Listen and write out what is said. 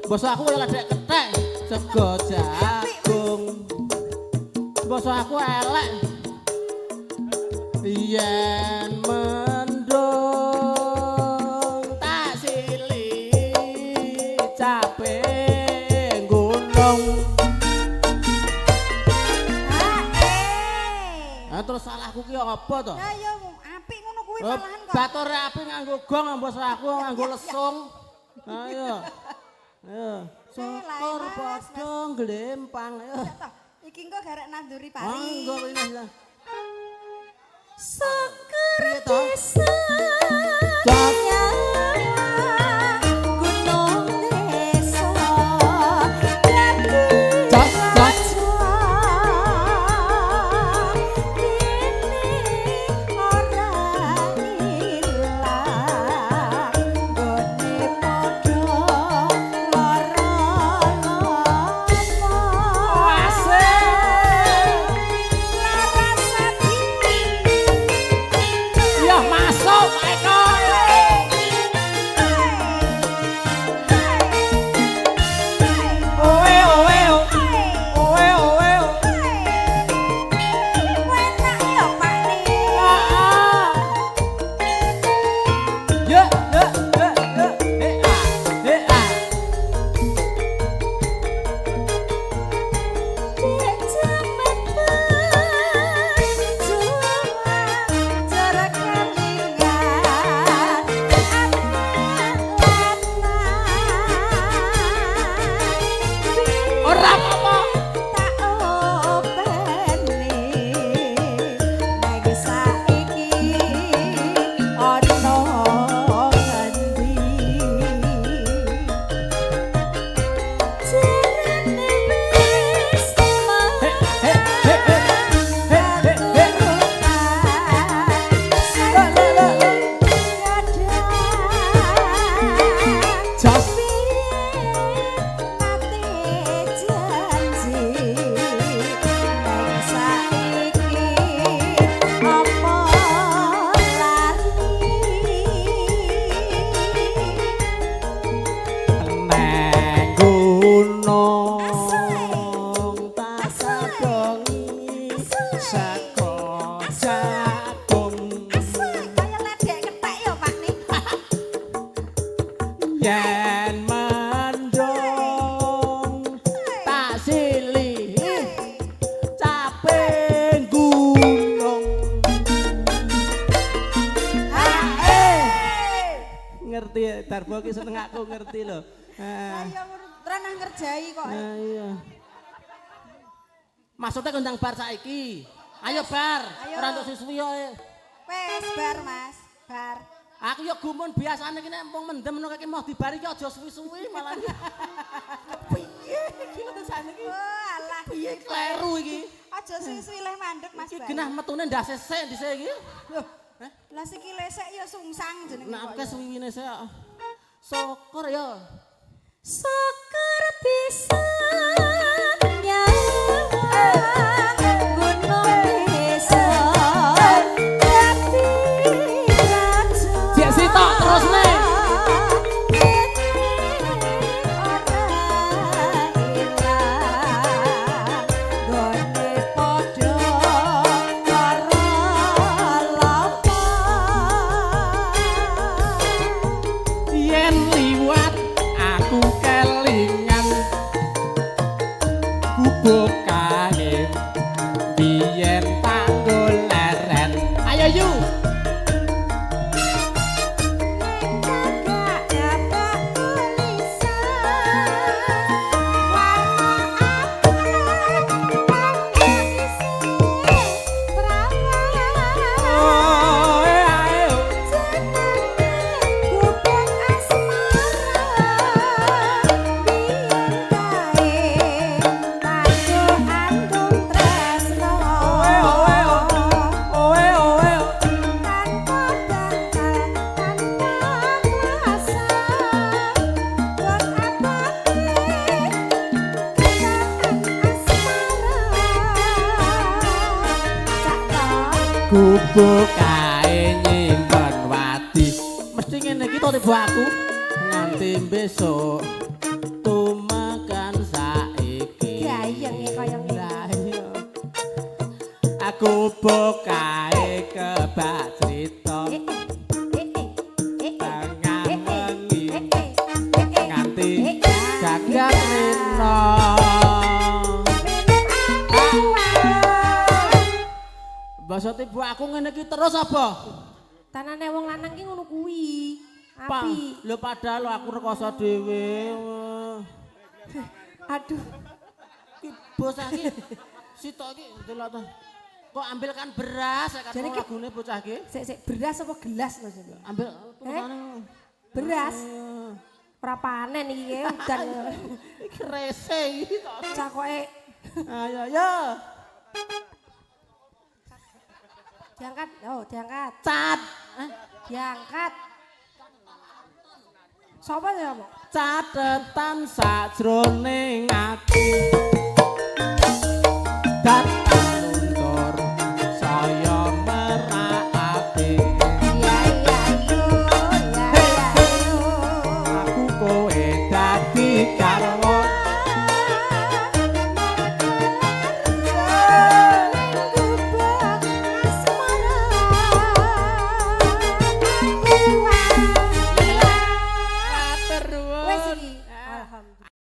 Basa aku ya ledek ketek sego jagung. Basa aku elek. Yen mendung tak sili cape gunung. Terus salahku ki apa to? Ya ya apik ngono kuwi malahan kok. Batur apik nganggo gong basa aku nganggo lesung. Ayo. Ayo, syukur padha glempang. Ayo. Iki engko garek nanduri pari. Monggo ini. Sekar desa gunung desa Darbo ki seneng aku ngerti lho. Lah ya renang ngerjai kok. Iya. Maksudnya kondang bar saiki. Ayo bar, ora entuk siswi yo. Wes bar Mas, bar. Aku yo gumun biasane ki nek empung mendem ngono iki mau dibari ki aja suwi-suwi malah. Piye iki utusane iki? Oh alah. Piye kleru iki? Aja suwi-suwi leh mandek Mas. Iki genah metune ndase sik dhisik iki. Loh, Lah sikile sik ya sungsang jenenge. Nek akeh suwiwine sik. Syukur ya. Syukur bisa nyawang gunung desa dadi raja. Cek sitok terusne. Bukae biyen tak goleren ayo yu gubuk kae nyimpen wadi mesti ngene iki to tiba aku nganti besok tumakan saiki gayeng e kaya ngene aku bokae kebak crita nganti jagat rena basa tiba aku ngene iki terus apa? Tanane wong lanang ki ngono kuwi. Pak, Api. lho padahal aku rekoso dhewe. Aduh. Ki bos iki sitok iki delok to. Kok ambilkan beras kan lagune bocah iki. Sik beras apa gelas lho jane. Ambil tumpane. Beras. Ora panen iki udan. Iki rese iki kok. Cakoke. Ayo yo. Diangkat. Oh, diangkat. Cat. Diangkat. Sopo ya, Mbok? Catetan sajroning ati.